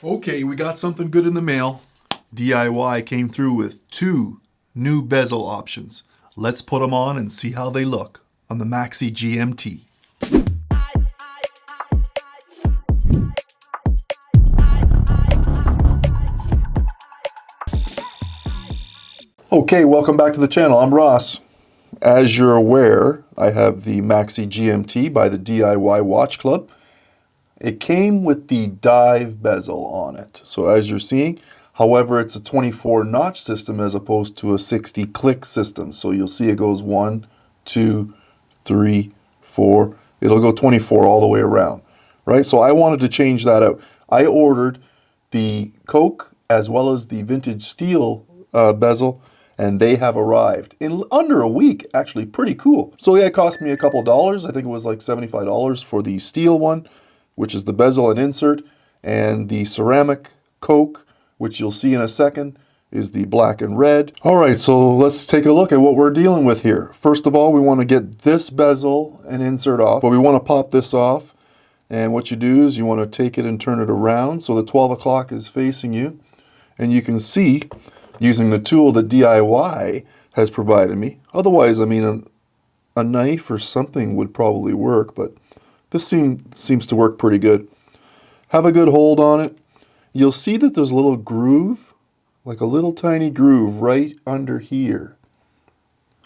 Okay, we got something good in the mail. DIY came through with 2 new bezel options. Let's put them on and see how they look on the MAXI GMT. Okay, welcome back to the channel. I'm Ross. As you're aware, I have the MAXI GMT by the DIY Watch Club. It came with the dive bezel on it. So as you're seeing, however, it's a 24 notch system as opposed to a 60 click system. So you'll see it goes 1, 2, 3, 4. It'll go 24 all the way around, right? So I wanted to change that out. I ordered the Coke as well as the vintage steel bezel, and they have arrived in under a week. Actually, pretty cool. So yeah, it cost me a couple dollars. I think it was like $75 for the steel one, which is the bezel and insert, and the ceramic Coke, which you'll see in a second, is the black and red. All right, so let's take a look at what we're dealing with here. First of all, we want to get this bezel and insert off, but we want to pop this off. And what you do is you want to take it and turn it around so the 12 o'clock is facing you. And you can see, using the tool that DIY has provided me, otherwise, I mean, a knife or something would probably work, but this seems to work pretty good. Have a good hold on it. You'll see that there's a little groove, like a little tiny groove right under here.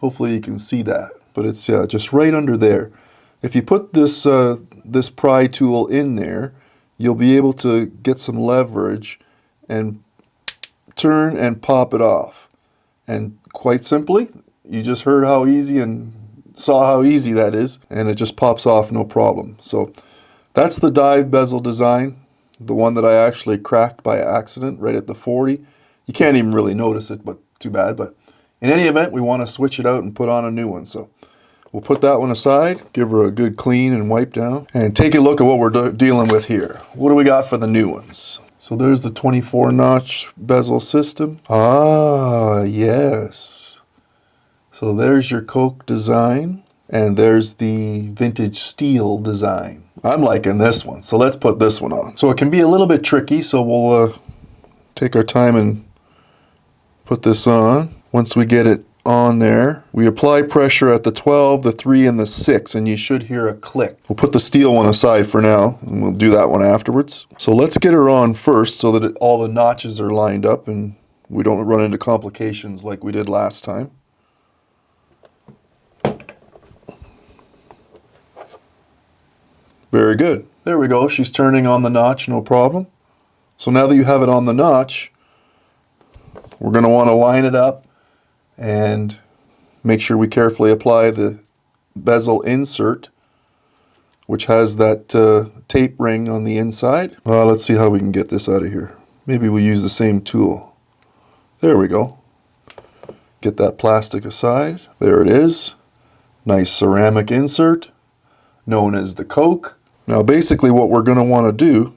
Hopefully you can see that, but it's just right under there. If you put this, this pry tool in there, you'll be able to get some leverage and turn and pop it off. And quite simply, you just heard how easy and saw how easy that is, and it just pops off no problem. So that's the dive bezel design, the one that I actually cracked by accident right at the 40. You can't even really notice it, but too bad. But in any event, we want to switch it out and put on a new one. So we'll put that one aside, give her a good clean and wipe down, and take a look at what we're dealing with here. What do we got for the new ones? So there's the 24 notch bezel system. Ah, yes. So there's your Coke design, and there's the vintage steel design. I'm liking this one, so let's put this one on. So it can be a little bit tricky, so we'll take our time and put this on. Once we get it on there, we apply pressure at the 12, the 3, and the 6, and you should hear a click. We'll put the steel one aside for now, and we'll do that one afterwards. So let's get her on first so that all the notches are lined up and we don't run into complications like we did last time. Very good. There we go. She's turning on the notch, no problem. So now that you have it on the notch, we're going to want to line it up and make sure we carefully apply the bezel insert, which has that tape ring on the inside. Let's see how we can get this out of here. Maybe we'll use the same tool. There we go. Get that plastic aside. There it is. Nice ceramic insert, known as the Coke. Now basically what we're going to want to do,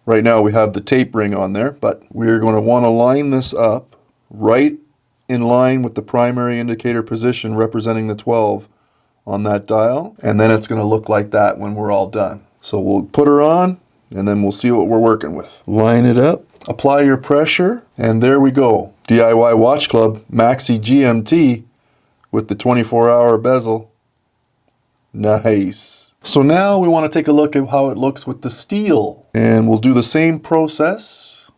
right now we have the tape ring on there, but we're going to want to line this up right in line with the primary indicator position representing the 12 on that dial, and then it's going to look like that when we're all done. So we'll put her on, and then we'll see what we're working with. Line it up, apply your pressure, and there we go. DIY Watch Club MAXI GMT with the 24-hour bezel. Nice. So now we want to take a look at how it looks with the steel. And we'll do the same process,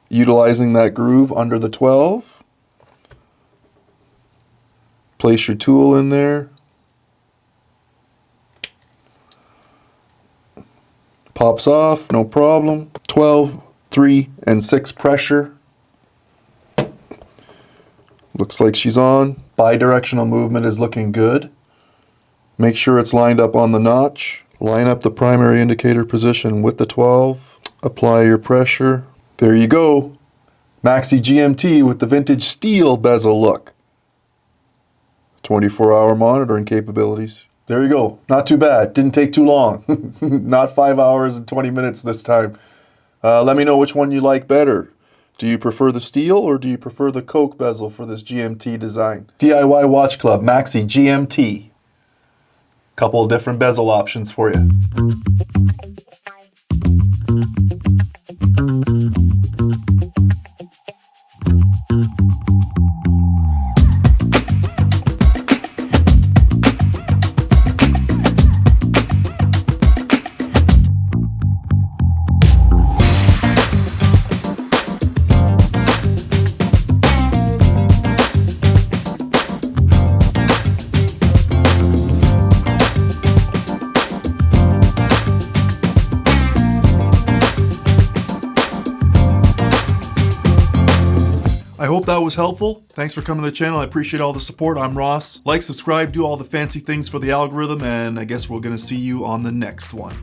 utilizing that groove under the 12. Place your tool in there. Pops off, no problem. 12, 3, and 6 pressure. Looks like she's on. Bidirectional movement is looking good. Make sure it's lined up on the notch. Line up the primary indicator position with the 12. Apply your pressure. There you go. MAXI GMT with the vintage steel bezel look. 24-hour monitoring capabilities. There you go. Not too bad. Didn't take too long. Not 5 hours and 20 minutes this time. Let me know which one you like better. Do you prefer the steel or do you prefer the Coke bezel for this GMT design? DIY Watch Club MAXI GMT. Couple of different bezel options for you. I hope that was helpful. Thanks for coming to the channel. I appreciate all the support. I'm Ross. Like, subscribe, do all the fancy things for the algorithm, and I guess we're gonna see you on the next one.